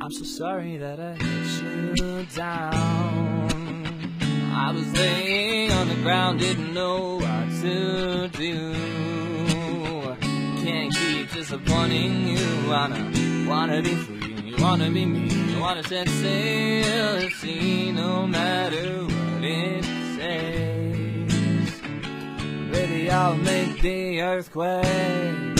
I'm so sorry that I let you down. I was laying on the ground, didn't know what to do. Can't keep disappointing you. Wanna be free, you wanna be me. You wanna set sail at sea, no matter what it says. Baby, I'll make the earthquake.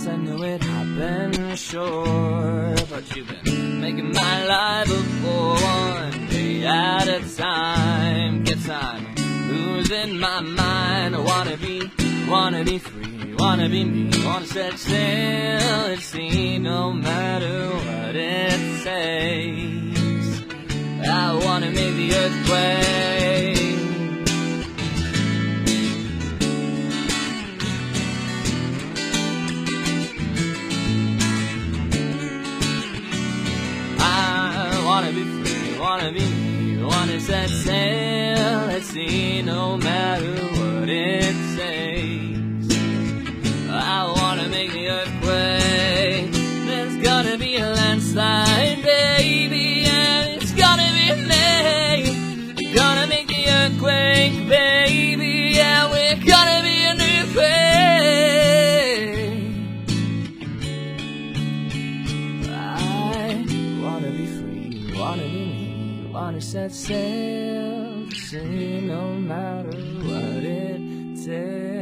I knew it happened, sure, but you've been making my life a bore one day at a time. Guess I'm losing my mind. I wanna be free, wanna be me, wanna set sail at sea, no matter what it says. I wanna make the earthquake. Wanna be free, wanna be me, wanna set sail at sea, no matter what it says. I wanna make the earthquake. There's gonna be a landslide, baby, and it's gonna be me. Gonna make the earthquake, baby, yeah, we're gonna be an earthquake. I wanna be free, wanna be me, wanna set sail, say no matter what it takes.